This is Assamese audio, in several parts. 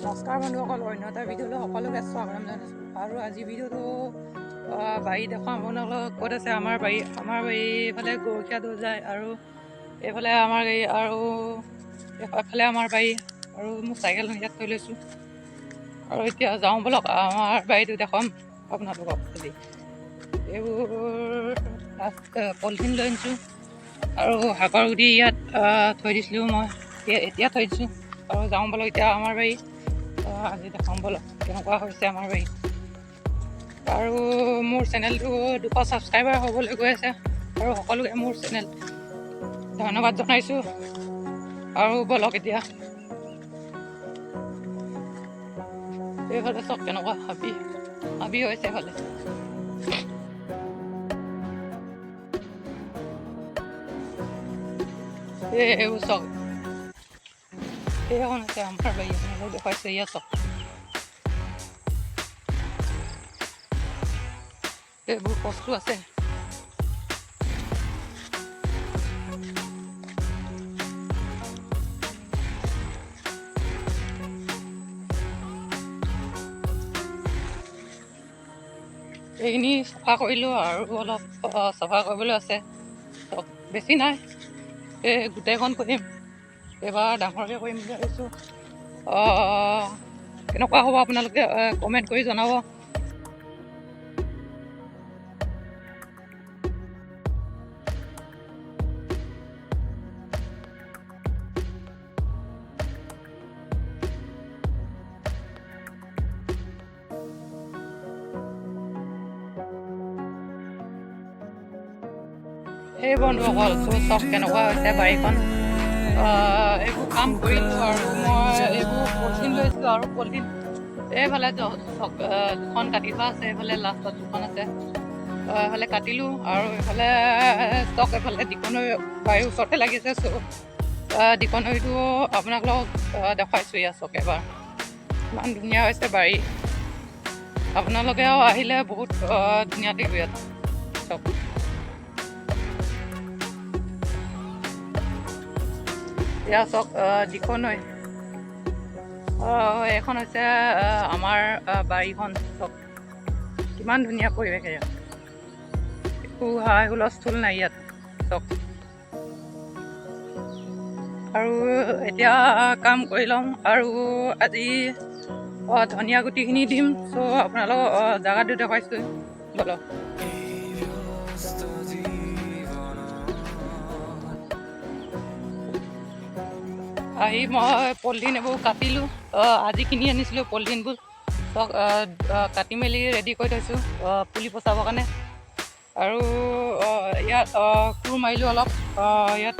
নমস্কাৰ বন্ধুসকল, অন্য এটা ভিডিঅ'লৈ সকলোকে স্বাগতম জনাইছোঁ। আৰু আজি ভিডিঅ'টো বাৰী দেখুৱাম আপোনালোকক। ক'ত আছে আমাৰ বাৰী এইফালে গৰখীয়া দৌৰ যায়, আৰু এইফালে আমাৰ গাড়ী, আৰু এফালে আমাৰ বাৰী, আৰু মোৰ চাইকেল ইয়াত থৈ লৈছোঁ। আৰু এতিয়া যাওঁ ব'লক, আমাৰ বাৰীটো দেখুৱাম আপোনালোকক। আজি এইবোৰ পলিথিন লৈ আনিছোঁ, আৰু শাকৰ গুটি ইয়াত থৈ দিছিলোঁ মই, এতিয়া থৈ দিছোঁ। আৰু যাওঁ ব'লক এতিয়া আমাৰ বাৰী, আজি দেখাম ব'লক কেনেকুৱা হৈছে আমাৰ বাৰী। আৰু মোৰ চেনেলটো 200 ছাবস্ক্ৰাইবাৰ হ'বলৈ গৈ আছে, আৰু সকলোকে মোৰ চেনেল ধন্যবাদ জনাইছোঁ। আৰু ব'লক এতিয়া এইফালে চব কেনেকুৱা হাবি হৈছে এইফালে। এইবোৰ চক এইখন আছে আমাৰ বাৰী, আপোনালোক দেখুৱাইছে ইয়াত চক। এইবোৰ বস্তু আছে। এইখিনি চফা কৰিলোঁ, আৰু অলপ চফা কৰিবলৈ আছে। বেছি নাই, এই গোটেইখন কৰিম। এইবাৰ ডাঙৰকৈ কৰিম বুলি ভাবিছোঁ। কেনেকুৱা হ'ব আপোনালোকে কমেণ্ট কৰি জনাব। এই বন্ধুসকল, চব কেনেকুৱা হৈছে বাৰীখন। এইবোৰ কাম কৰিলোঁ, আৰু মই এইবোৰ পলিথিন লৈছিলোঁ, আৰু পলিথিন এইফালে দুখন কাটি থোৱা আছে। এইফালে লাষ্টত দুখন আছে, এইফালে কাটিলোঁ। আৰু এইফালে চক এইফালে দিকনৈ বাৰীৰ ওচৰতে লাগিছে। দিকনৈটো আপোনালোকক দেখুৱাইছোঁ ইয়াত চক। এবাৰ ইমান ধুনীয়া হৈছে বাৰী, আপোনালোকেও আহিলে বহুত ধুনীয়া দেখিব ইয়াত চক। এয়া চক দিকনৈ, এইখন হৈছে আমাৰ বাৰীখন। চক কিমান ধুনীয়া পৰিৱেশ ইয়াত, একো হাই হুলস্থুল নাই ইয়াত চক। আৰু এতিয়া কাম কৰি ল'ম, আৰু আজি ধনিয়া গুটিখিনি দিম। আপোনালোক জেগাটো দেখুৱাইছোঁ ব'লক। আহি মই পলিথিন এইবোৰ কাটিলোঁ, আজি কিনি আনিছিলোঁ পলিথিনবোৰ। চব কাটি মেলি ৰেডি কৰি থৈছোঁ পুলি পচাবৰ কাৰণে। আৰু ইয়াত কোৰ মাৰিলোঁ অলপ। ইয়াত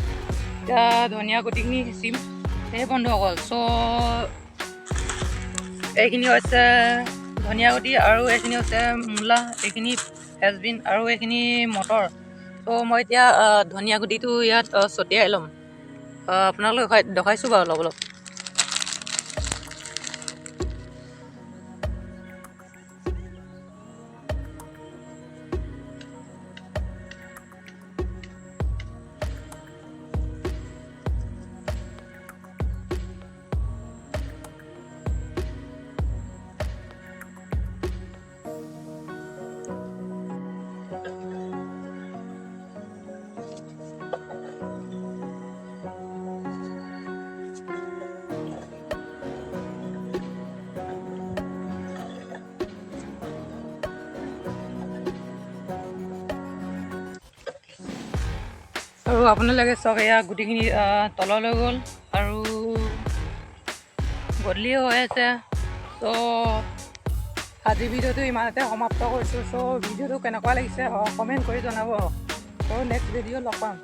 এতিয়া ধনিয়া গুটিখিনি সিঁচিম। সেই বন্ধুসকল, এইখিনি হৈছে ধনিয়া গুটি, আৰু এইখিনি হৈছে মূলা, এইখিনি ফ্ৰেঞ্চবিন, আৰু এইখিনি মটৰ। মই এতিয়া ধনিয়া গুটিটো ইয়াত ছটিয়াই ল'ম। আপোনালোক দেখাইছোঁ বাৰু অলপ অলপ। আৰু আপোনালোকে চক, এয়া গুটিখিনি তললৈ গ'ল, আৰু গধূলিও হৈ আছে। আজি ভিডিঅ'টো ইমানতে সমাপ্ত কৰিছোঁ। ভিডিঅ'টো কেনেকুৱা লাগিছে কমেণ্ট কৰি জনাব। নেক্সট ভিডিঅ' লগ পাম।